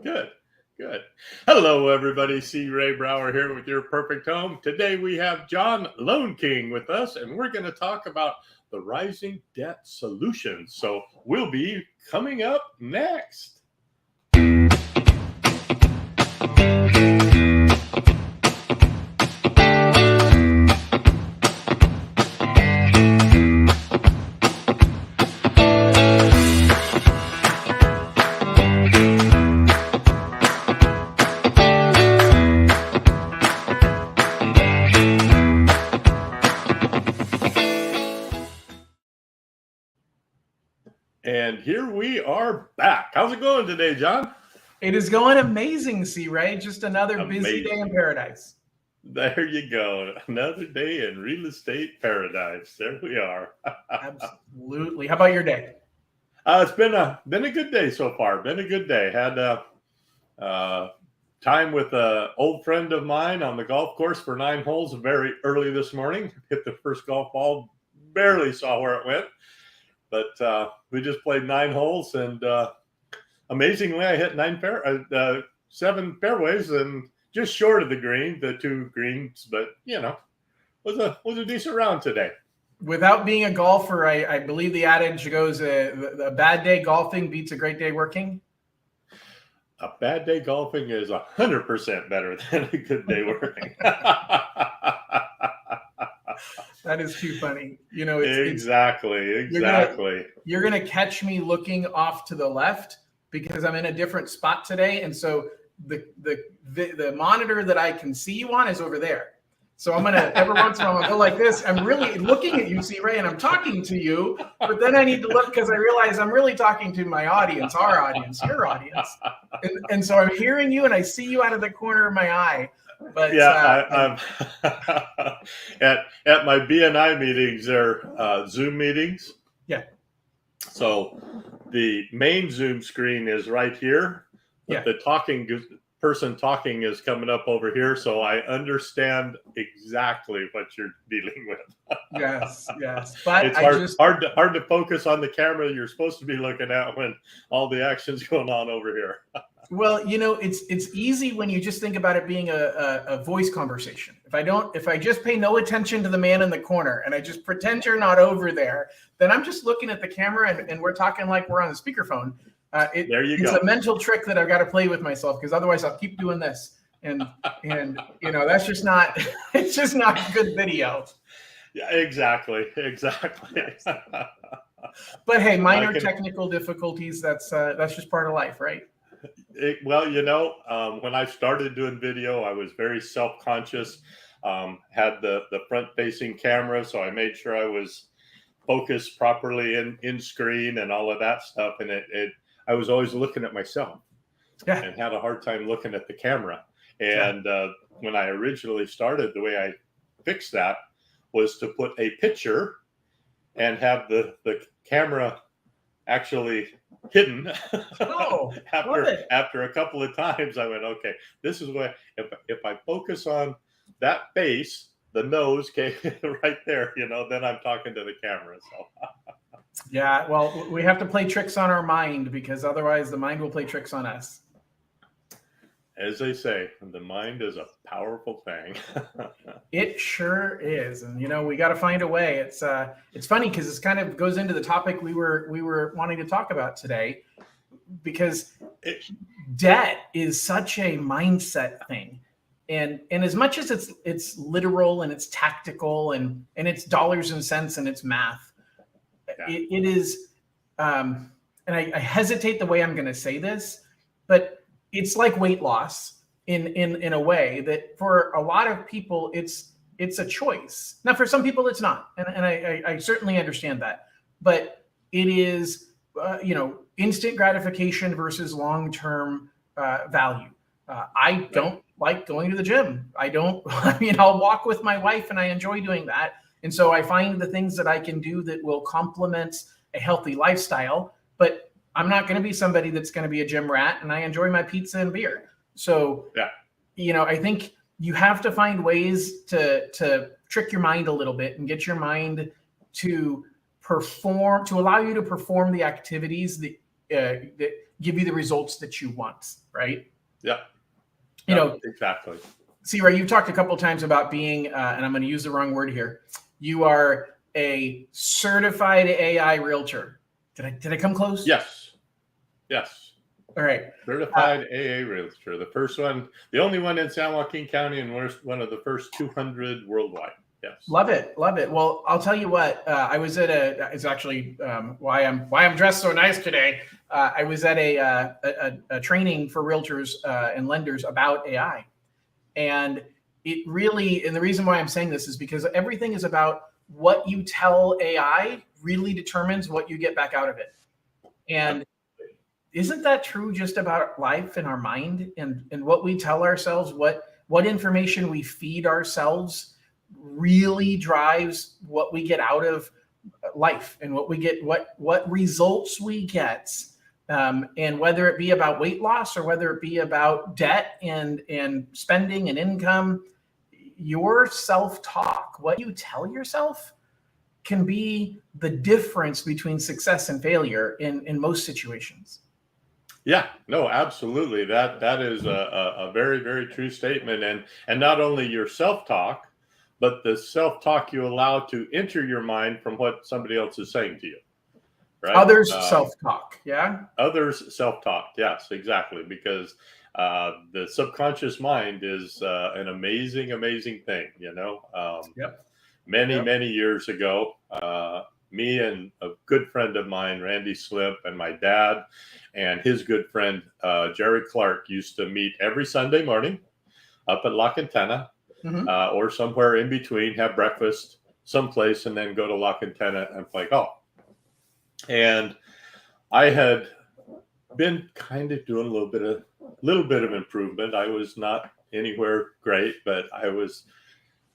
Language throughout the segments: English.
Good, good. Hello, everybody. C. Ray Brower here with your perfect home. Today we have John Lone King with us, and we're going to talk about the rising debt solutions. So we'll be coming up next. And here we are back. How's it going today, John? It is going amazing, C. Ray. Just another busy day in paradise. There you go. Another day in real estate paradise. There we are. Absolutely. How about your day? It's been a good day so far. Been a good day. Had time with an old friend of mine on the golf course for 9 holes very early this morning. Hit the first golf ball. Barely saw where it went. But we just played 9 holes, and amazingly, I hit 7 fairways and just short of the green, the 2 greens. But was a decent round today. Without being a golfer, I believe the adage goes: a bad day golfing beats a great day working. A bad day golfing is 100% better than a good day working. That is too funny. Exactly. You're gonna catch me looking off to the left because I'm in a different spot today, and so the monitor that I can see you on is over there. So I'm gonna every once in a while I'll go like this. I'm really looking at you, C. Ray, and I'm talking to you, but then I need to look because I realize I'm really talking to my audience, our audience, your audience, and so I'm hearing you and I see you out of the corner of my eye. But I'm at my BNI meetings. They're Zoom meetings. Yeah. So the main Zoom screen is right here. But the person talking is coming up over here. So I understand exactly what you're dealing with. Yes. But it's hard to focus on the camera you're supposed to be looking at when all the action's going on over here. Well, it's easy when you just think about it being a voice conversation. If I just pay no attention to the man in the corner and I just pretend you're not over there, then I'm just looking at the camera and we're talking like we're on the speakerphone. There you it's go. A mental trick that I've got to play with myself because otherwise I'll keep doing this. And that's just not, it's just not good video. Yeah, exactly. But hey, minor technical difficulties, that's just part of life, right? When I started doing video, I was very self-conscious, had the front-facing camera, so I made sure I was focused properly in screen and all of that stuff. And I was always looking at myself and had a hard time looking at the camera. And when I originally started, the way I fixed that was to put a picture and have the camera actually hidden. After a couple of times, I went, okay, this is what if I focus on that face, the nose came right there, then I'm talking to the camera. So yeah, well, we have to play tricks on our mind because otherwise the mind will play tricks on us. As they say, the mind is a powerful thing. It sure is. And, we got to find a way. It's funny because this kind of goes into the topic we were wanting to talk about today, because debt is such a mindset thing. And as much as it's literal and it's tactical and it's dollars and cents and it's math, it is, and I hesitate the way I'm going to say this, but it's like weight loss in a way that for a lot of people, it's a choice. Now, for some people, it's not. And I certainly understand that. But it is, instant gratification versus long-term value. I don't like going to the gym. I'll walk with my wife and I enjoy doing that. And so I find the things that I can do that will complement a healthy lifestyle, but I'm not going to be somebody that's going to be a gym rat, and I enjoy my pizza and beer. So, I think you have to find ways to trick your mind a little bit and get your mind to allow you to perform the activities that that give you the results that you want, right? Yeah. You know, exactly. See, Ray, you've talked a couple of times about being, and I'm going to use the wrong word here. You are a certified AI realtor. Did I come close? Yes. Yes. All right. Certified AA realtor. The first one, the only one in San Joaquin County, and we're one of the first 200 worldwide. Yes. Love it. Well, I'll tell you what. I was at it's actually why I'm dressed so nice today. I was at a training for realtors and lenders about AI, and it really, and the reason why I'm saying this is because everything is about what you tell AI really determines what you get back out of it. And isn't that true just about life in our mind and what we tell ourselves, what information we feed ourselves really drives what we get out of life and what we get, what results we get. And whether it be about weight loss or whether it be about debt and spending and income, your self-talk, what you tell yourself, can be the difference between success and failure in most situations. Yeah, no, absolutely. That is a very, very true statement. And not only your self-talk, but the self-talk you allow to enter your mind from what somebody else is saying to you. Right? Others self-talk, yeah? Others self-talk, yes, exactly. Because the subconscious mind is an amazing, amazing thing, you know? Many years ago, me and a good friend of mine, Randy Slip, and my dad and his good friend, Jerry Clark, used to meet every Sunday morning up at La Quintana or somewhere in between, have breakfast someplace, and then go to La Quintana and play golf. And I had been kind of doing a little bit of improvement. I was not anywhere great, but I was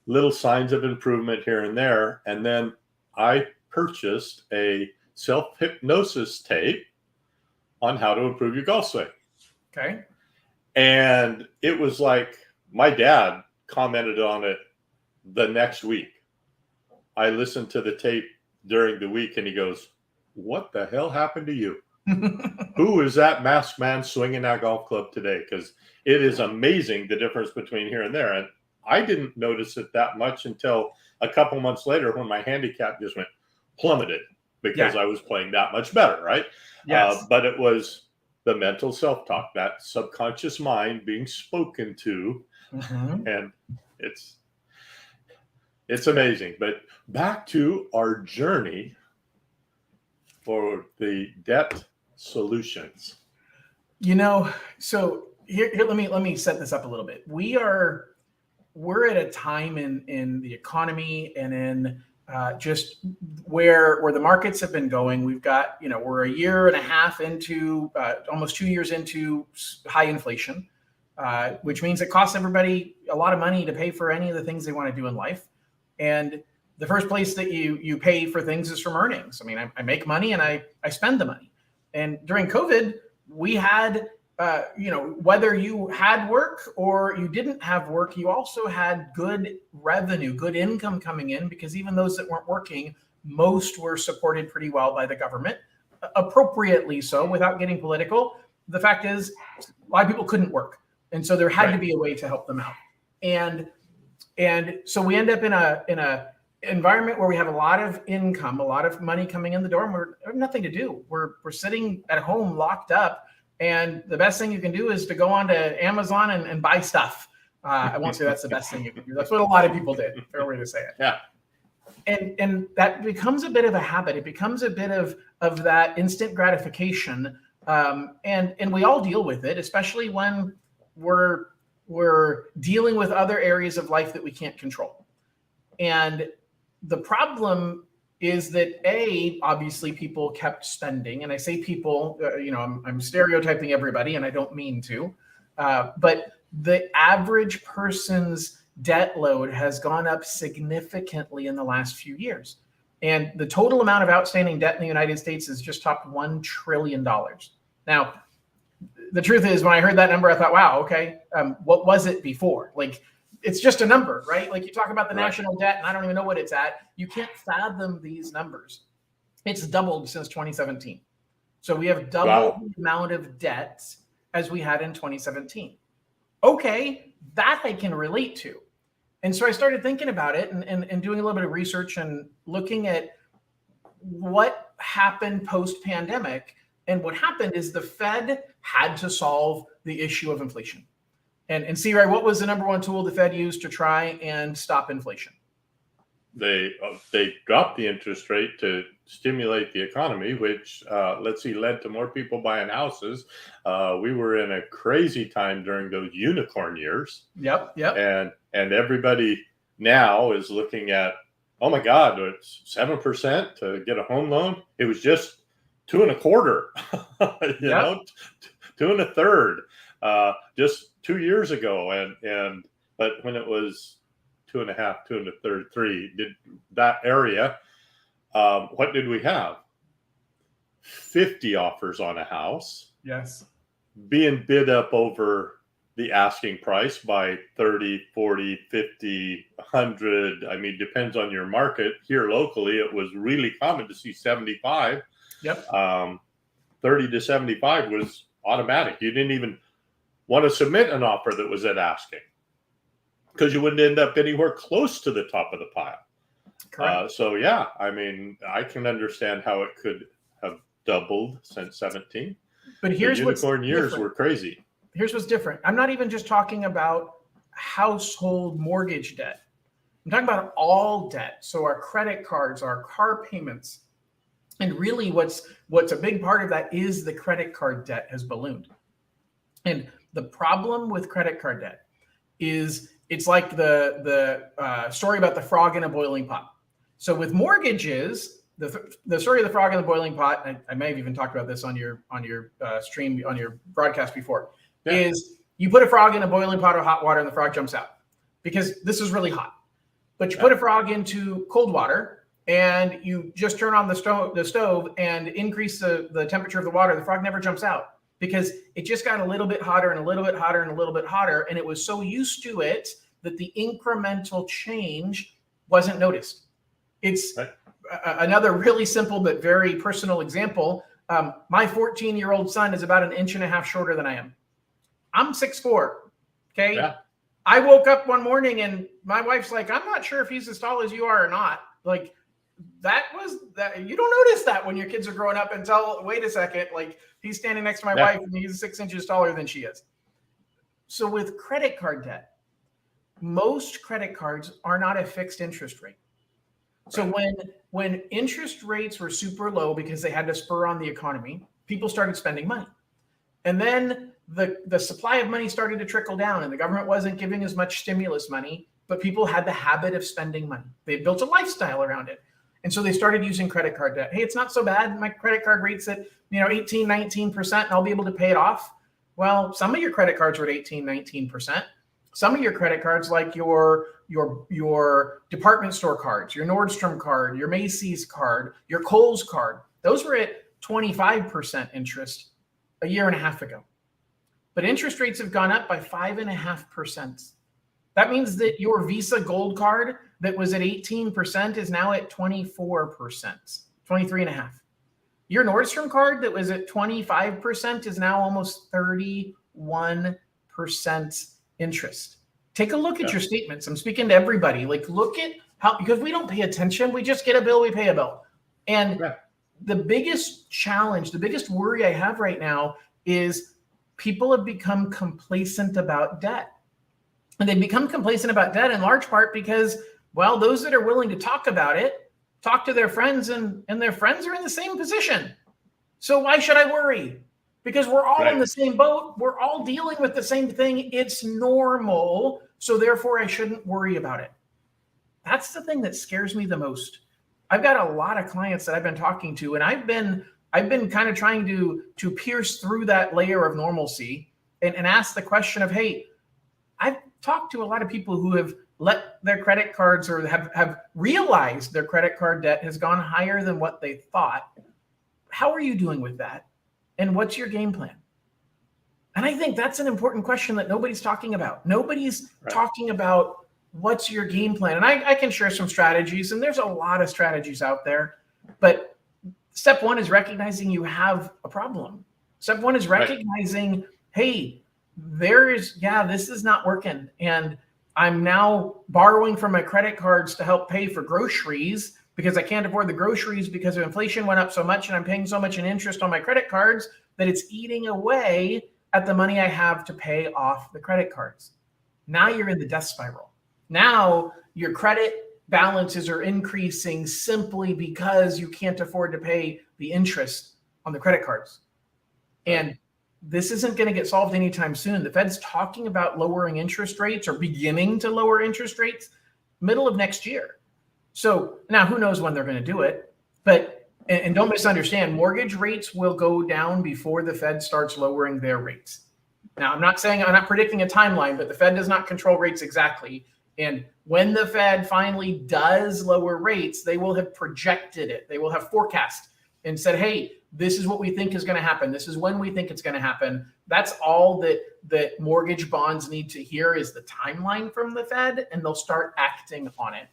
little signs of improvement here and there. And then I purchased a self-hypnosis tape on how to improve your golf swing. Okay. And it was like my dad commented on it the next week. I listened to the tape during the week and he goes, "What the hell happened to you? Who is that masked man swinging that golf club today?" Because it is amazing the difference between here and there. And I didn't notice it that much until a couple months later when my handicap just went plummeted because I was playing that much better, right? Yes. But it was the mental self-talk, that subconscious mind being spoken to. And it's amazing. But back to our journey for the debt solutions. You know, so here let me set this up a little bit. We're at a time in the economy and in just where the markets have been going. We've got, we're a year and a half into, almost 2 years into high inflation, which means it costs everybody a lot of money to pay for any of the things they want to do in life. And the first place that you pay for things is from earnings. I mean, I make money and I spend the money. And during COVID, we had, whether you had work or you didn't have work, you also had good revenue, good income coming in, because even those that weren't working, most were supported pretty well by the government, appropriately so, without getting political. The fact is, a lot of people couldn't work. And so there had to be a way to help them out. And so we end up in a environment where we have a lot of income, a lot of money coming in the door, and we have nothing to do. We're sitting at home locked up. And the best thing you can do is to go onto Amazon and buy stuff. I won't say that's the best thing you can do. That's what a lot of people did. Fair way to say it. Yeah. And that becomes a bit of a habit. It becomes a bit of that instant gratification. And we all deal with it, especially when we're dealing with other areas of life that we can't control. And the problem is that obviously people kept spending, and I say people, I'm stereotyping everybody, and I don't mean to, but the average person's debt load has gone up significantly in the last few years, and the total amount of outstanding debt in the United States has just topped $1 trillion. Now, the truth is, when I heard that number, I thought, wow, okay, what was it before? Like, it's just a number, right? Like you talk about the national debt, and I don't even know what it's at. You can't fathom these numbers. It's doubled since 2017. So we have double Wow. the amount of debt as we had in 2017. Okay, that I can relate to. And so I started thinking about it and doing a little bit of research and looking at what happened post-pandemic. And what happened is the Fed had to solve the issue of inflation. And see, right, what was the number one tool the Fed used to try and stop inflation? They dropped the interest rate to stimulate the economy, which led to more people buying houses. We were in a crazy time during those unicorn years. Yep. And everybody now is looking at, oh my God, it's 7% to get a home loan. It was just 2.25%, you know, 2 1/3 just 2 years ago. But when it was 2.5, 2 1/3, 3, did that area, what did we have? 50 offers on a house. Yes. Being bid up over the asking price by 30, 40, 50, 100. I mean, depends on your market. Here locally, it was really common to see 75. Yep. 30 to 75 was automatic. You didn't even want to submit an offer that was at asking because you wouldn't end up anywhere close to the top of the pile. Correct. So yeah, I mean, I can understand how it could have doubled since 17. But here's the unicorn years were crazy. Here's what's different. I'm not even just talking about household mortgage debt. I'm talking about all debt. So our credit cards, our car payments. And really what's a big part of that is the credit card debt has ballooned. And the problem with credit card debt is it's like the story about the frog in a boiling pot. So with mortgages, the story of the frog in the boiling pot, I may have even talked about this on your stream, on your broadcast before, is you put a frog in a boiling pot of hot water and the frog jumps out because this is really hot. But you put a frog into cold water and you just turn on the stove and increase the temperature of the water, the frog never jumps out because it just got a little bit hotter and a little bit hotter and a little bit hotter. And it was so used to it that the incremental change wasn't noticed. It's another really simple but very personal example. My 14-year-old son is about 1.5 inches shorter than I am. I'm 6'4". Okay. Yeah. I woke up one morning and my wife's like, I'm not sure if he's as tall as you are or not. Like that you don't notice that when your kids are growing up until, wait a second, like he's standing next to my wife and he's 6 inches taller than she is. So with credit card debt, most credit cards are not a fixed interest rate. So when interest rates were super low because they had to spur on the economy, people started spending money. And then the supply of money started to trickle down and the government wasn't giving as much stimulus money, but people had the habit of spending money. They built a lifestyle around it. And so they started using credit card debt. Hey, it's not so bad. My credit card rate's at 18, 19%, and I'll be able to pay it off. Well, some of your credit cards are at 18, 19%. Some of your credit cards, like your department store cards, your Nordstrom card, your Macy's card, your Kohl's card, those were at 25% interest a year and a half ago. But interest rates have gone up by 5.5%. That means that your Visa Gold card that was at 18% is now at 24%, 23.5%. Your Nordstrom card that was at 25% is now almost 31% interest. Take a look at your statements. I'm speaking to everybody. Like, look at how, because we don't pay attention. We just get a bill, we pay a bill. And the biggest challenge, the biggest worry I have right now is people have become complacent about debt. And they become complacent about debt in large part because, well, those that are willing to talk about it, talk to their friends and their friends are in the same position. So why should I worry? Because we're all in the same boat. We're all dealing with the same thing. It's normal. So therefore I shouldn't worry about it. That's the thing that scares me the most. I've got a lot of clients that I've been talking to, and I've been kind of trying to pierce through that layer of normalcy and ask the question of, hey, I've talked to a lot of people who have let their credit cards or have realized their credit card debt has gone higher than what they thought. How are you doing with that? And what's your game plan? And I think that's an important question that nobody's talking about. Nobody's talking about what's your game plan. And I can share some strategies, and there's a lot of strategies out there. But step one is recognizing you have a problem. Step one is recognizing, hey, this is not working. And I'm now borrowing from my credit cards to help pay for groceries because I can't afford the groceries because of inflation went up so much and I'm paying so much in interest on my credit cards that it's eating away at the money I have to pay off the credit cards. Now you're in the death spiral. Now your credit balances are increasing simply because you can't afford to pay the interest on the credit cards. And this isn't going to get solved anytime soon. The Fed's talking about lowering interest rates or beginning to lower interest rates middle of next year. So now who knows when they're going to do it, but, and don't misunderstand, mortgage rates will go down before the Fed starts lowering their rates. Now, I'm not predicting a timeline, but the Fed does not control rates exactly. And when the Fed finally does lower rates, they will have projected it. They will have forecast and said, hey, this is what we think is going to happen. This is when we think it's going to happen. That's all that mortgage bonds need to hear is the timeline from the Fed, and they'll start acting on it.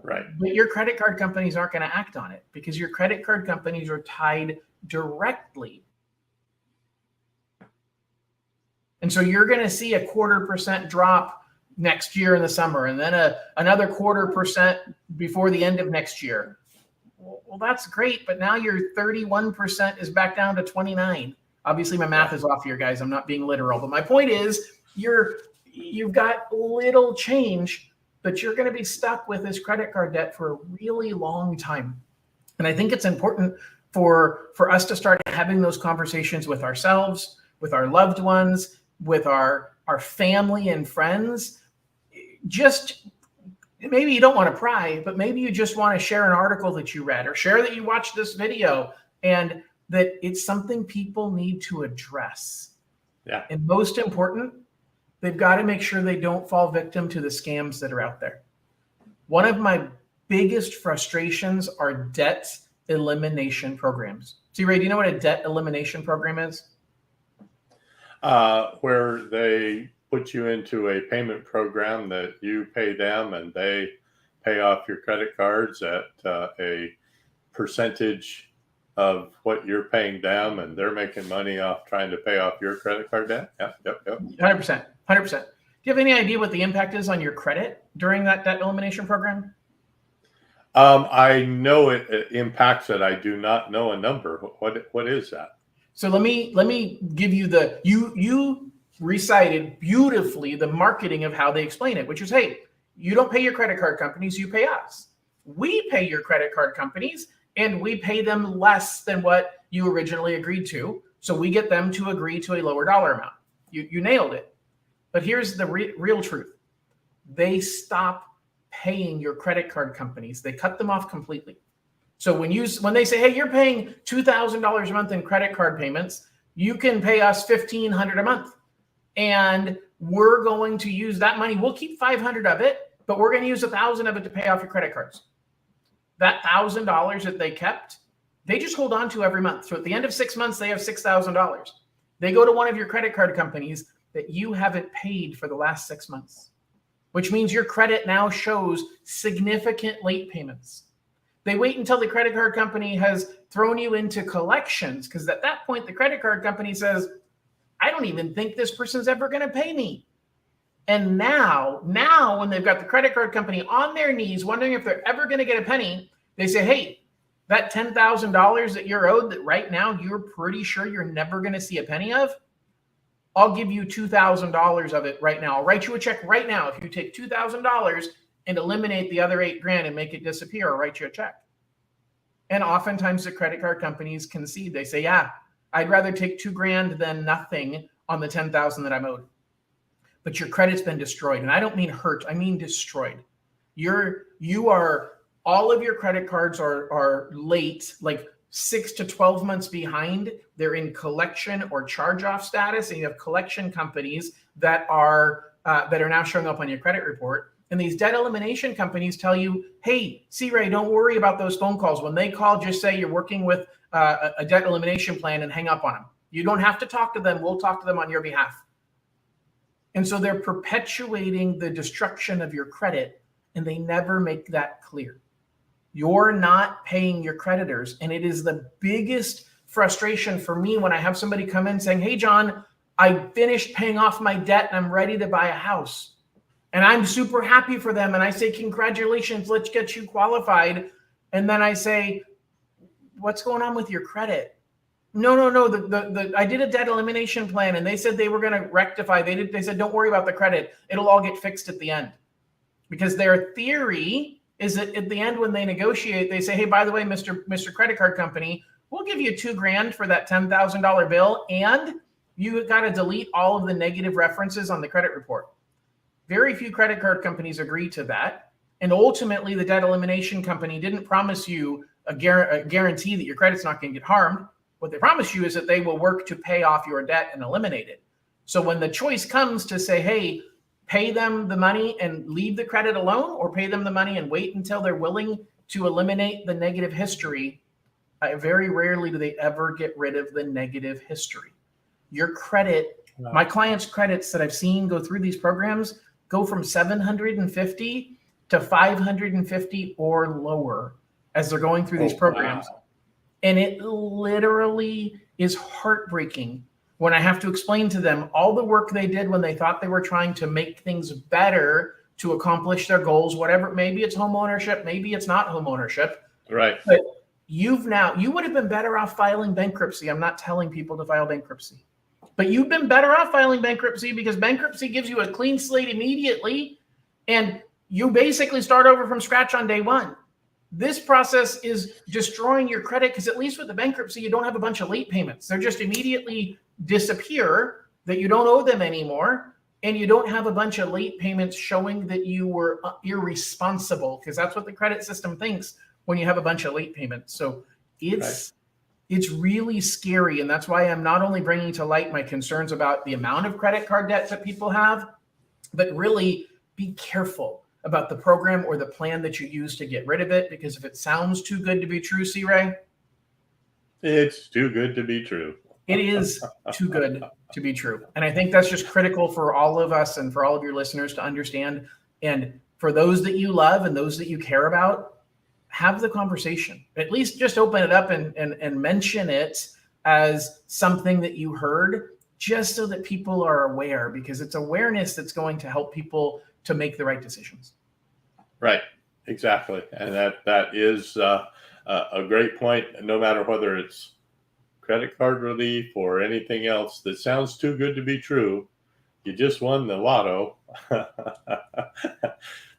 Right. But your credit card companies aren't going to act on it because your credit card companies are tied directly. And so you're going to see a 0.25% drop next year in the summer, and then another 0.25% before the end of next year. Well, that's great, but now your 31% is back down to 29. Obviously, my math is off here, guys. I'm not being literal, but my point is, you've got little change, but you're going to be stuck with this credit card debt for a really long time. And I think it's important for us to start having those conversations with ourselves, with our loved ones, with our family and friends. Just maybe you don't want to pry, but maybe you just want to share an article that you read or share that you watched this video and that it's something people need to address. Yeah. And most important, they've got to make sure they don't fall victim to the scams that are out there. One of my biggest frustrations are debt elimination programs. See, Ray, do you know what a debt elimination program is? Where they put you into a payment program that you pay them and they pay off your credit cards at a percentage of what you're paying them, and they're making money off trying to pay off your credit card debt. Yep. 100%. Do you have any idea what the impact is on your credit during that debt elimination program? I know it impacts it. I do not know a number. What is that? So let me give you you recited beautifully the marketing of how they explain it, which is, hey, you don't pay your credit card companies, you pay us. We pay your credit card companies and we pay them less than what you originally agreed to. So we get them to agree to a lower dollar amount. You nailed it. But here's the real truth. They stop paying your credit card companies. They cut them off completely. So when they say, hey, you're paying $2,000 a month in credit card payments, you can pay us $1,500 a month. And we're going to use that money. We'll keep 500 of it, but we're going to use 1,000 of it to pay off your credit cards. That $1,000 that they kept, they just hold on to every month. So at the end of 6 months, they have $6,000. They go to one of your credit card companies that you haven't paid for the last 6 months, which means your credit now shows significant late payments. They wait until the credit card company has thrown you into collections, because at that point, the credit card company says, I don't even think this person's ever going to pay me. And now when they've got the credit card company on their knees, wondering if they're ever going to get a penny, they say, hey, that $10,000 that you're owed that right now you're pretty sure you're never going to see a penny of, I'll give you $2,000 of it right now. I'll write you a check right now. If you take $2,000 and eliminate the other $8,000 and make it disappear, I'll write you a check. And oftentimes the credit card companies concede. They say, yeah, I'd rather take $2,000 than nothing on the $10,000 that I'm owed. But your credit's been destroyed. And I don't mean hurt, I mean destroyed. All of your credit cards are late, like 6 to 12 months behind. They're in collection or charge-off status, and you have collection companies that are now showing up on your credit report. And these debt elimination companies tell you, hey, C-Ray, don't worry about those phone calls. When they call, just say you're working with a debt elimination plan and hang up on them. You don't have to talk to them. We'll talk to them on your behalf. And so they're perpetuating the destruction of your credit, and they never make that clear. You're not paying your creditors. And it is the biggest frustration for me when I have somebody come in saying, hey, John, I finished paying off my debt and I'm ready to buy a house. And I'm super happy for them. And I say, congratulations, let's get you qualified. And then I say, what's going on with your credit? No. I did a debt elimination plan and they said they were going to rectify. They said, don't worry about the credit. It'll all get fixed at the end. Because their theory is that at the end, when they negotiate, they say, hey, by the way, Mr. Credit Card Company, we'll give you $2,000 for that $10,000 bill. And you got to delete all of the negative references on the credit report. Very few credit card companies agree to that. And ultimately, the debt elimination company didn't promise you a guarantee that your credit's not going to get harmed. What they promise you is that they will work to pay off your debt and eliminate it. So when the choice comes to say, hey, pay them the money and leave the credit alone, or pay them the money and wait until they're willing to eliminate the negative history, very rarely do they ever get rid of the negative history. Your credit, my clients' credits that I've seen go through these programs go from 750 to 550 or lower as they're going through these programs. Wow. And it literally is heartbreaking when I have to explain to them all the work they did when they thought they were trying to make things better to accomplish their goals, whatever. Maybe it's home ownership, maybe it's not home ownership. Right. But you would have been better off filing bankruptcy. I'm not telling people to file bankruptcy, but you've been better off filing bankruptcy because bankruptcy gives you a clean slate immediately. And you basically start over from scratch on day one. This process is destroying your credit because at least with the bankruptcy, you don't have a bunch of late payments. They're just immediately disappear, that you don't owe them anymore. And you don't have a bunch of late payments showing that you were irresponsible, because that's what the credit system thinks when you have a bunch of late payments. So it's really scary. And that's why I'm not only bringing to light my concerns about the amount of credit card debt that people have, but really be careful about the program or the plan that you use to get rid of it. Because if it sounds too good to be true, C. Ray, it's too good to be true. It is too good to be true. And I think that's just critical for all of us and for all of your listeners to understand. And for those that you love and those that you care about, have the conversation. At least just open it up and mention it as something that you heard, just so that people are aware, because it's awareness that's going to help people to make the right decisions. Right. Exactly. And that is a great point. No matter whether it's credit card relief or anything else that sounds too good to be true, you just won the lotto.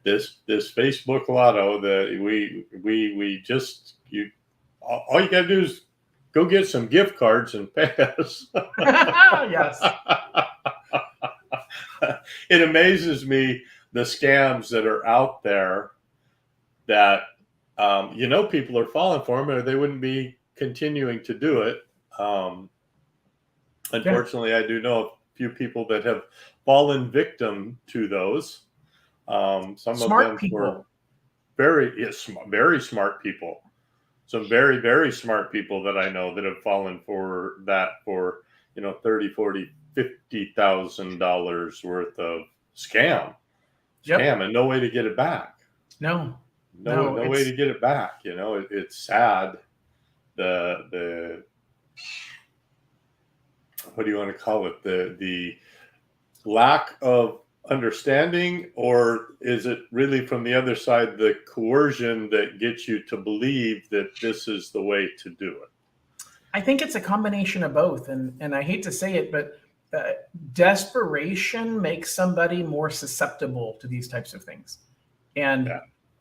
this Facebook lotto that all you gotta do is go get some gift cards and pay us. Yes. It amazes me the scams that are out there that people are falling for them, or they wouldn't be continuing to do it. Unfortunately, I do know a few people that have fallen victim to those. Some smart of them people. were very smart people. Some very, very smart people that I know that have fallen for that for $30,000, $40,000, $50,000 worth of scam, and no way to get it back. No way to get it back. It's sad. The what do you want to call it? The lack of understanding, or is it really from the other side, the coercion that gets you to believe that this is the way to do it? I think it's a combination of both. And I hate to say it, but desperation makes somebody more susceptible to these types of things. And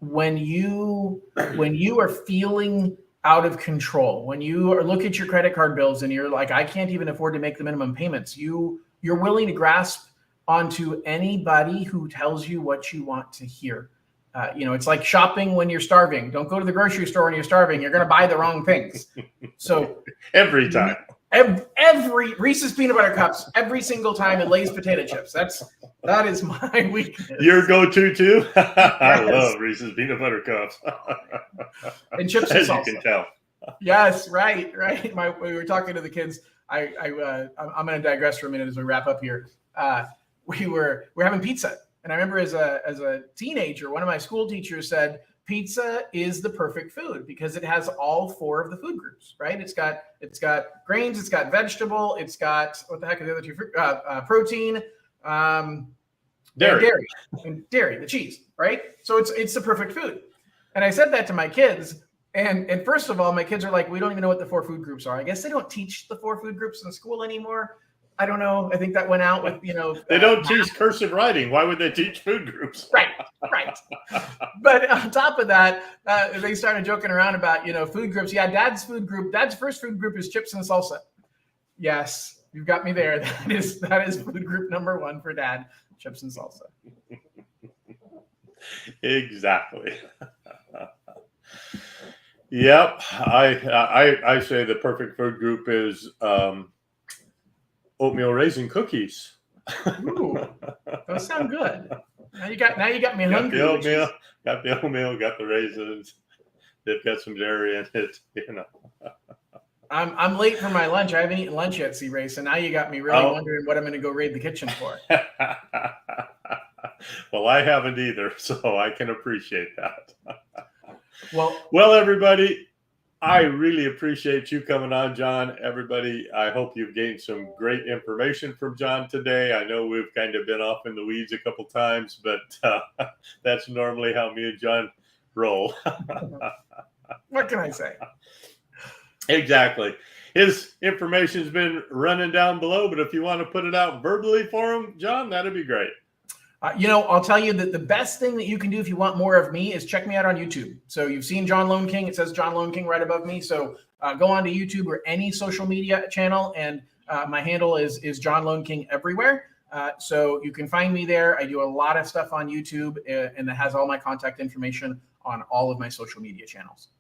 when you are feeling out of control, when you look at your credit card bills and you're like, I can't even afford to make the minimum payments, you're willing to grasp onto anybody who tells you what you want to hear. It's like shopping when you're starving. Don't go to the grocery store when you're starving. You're going to buy the wrong things. So every time, every Reese's peanut butter cups, every single time, and Lay's potato chips. That is my weakness. Your go-to too? I love Reese's peanut butter cups. And chips and salsa. As you can tell. Yes, right. We were talking to the kids. I'm going to digress for a minute as we wrap up here. We're having pizza. And I remember as a teenager, one of my school teachers said, pizza is the perfect food because it has all 4 of the food groups, right? It's got grains, it's got vegetable, it's got what the heck are the other 2? Protein, Dairy. and dairy, the cheese, right? So it's the perfect food. And I said that to my kids, and first of all, my kids are like, we don't even know what the 4 food groups are. I guess they don't teach the 4 food groups in school anymore. I don't know. I think that went out with, They don't teach cursive writing. Why would they teach food groups? Right. But on top of that, they started joking around about, food groups. Yeah, Dad's first food group is chips and salsa. Yes, you've got me there. That is food group number 1 for Dad, chips and salsa. Exactly. Yep. I say the perfect food group is oatmeal raisin cookies. Ooh, those sound good. Now you got me hungry. Got the oatmeal, got the raisins. They've got some dairy in it, I'm late for my lunch. I haven't eaten lunch yet, C-Ray. So now you got me really wondering what I'm going to go raid the kitchen for. Well, I haven't either, so I can appreciate that. Well, everybody, I really appreciate you coming on, John. Everybody, I hope you've gained some great information from John today. I know we've kind of been off in the weeds a couple times, but that's normally how me and John roll. What can I say? Exactly. His information's been running down below, but if you want to put it out verbally for him, John, that'd be great. I'll tell you that the best thing that you can do if you want more of me is check me out on YouTube. So you've seen John Lone King. It says John Lone King right above me. So go on to YouTube or any social media channel, and my handle is John Lone King everywhere. So you can find me there. I do a lot of stuff on YouTube, and it has all my contact information on all of my social media channels.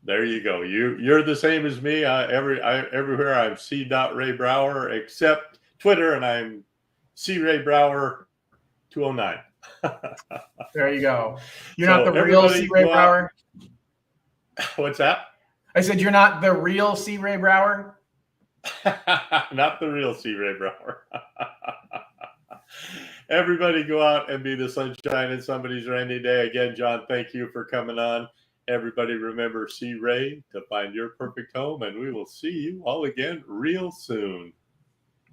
There you go. You're the same as me. Everywhere I'm C.Ray Brower except Twitter, and I'm C.Ray Brower 209. There you go. You're not the real C.Ray Brower? What's that? I said you're not the real C.Ray Brower? Not the real C.Ray Brower. Everybody go out and be the sunshine in somebody's rainy day. Again, John, thank you for coming on. Everybody remember C.Ray to find your perfect home, and we will see you all again real soon.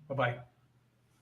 Bye-bye.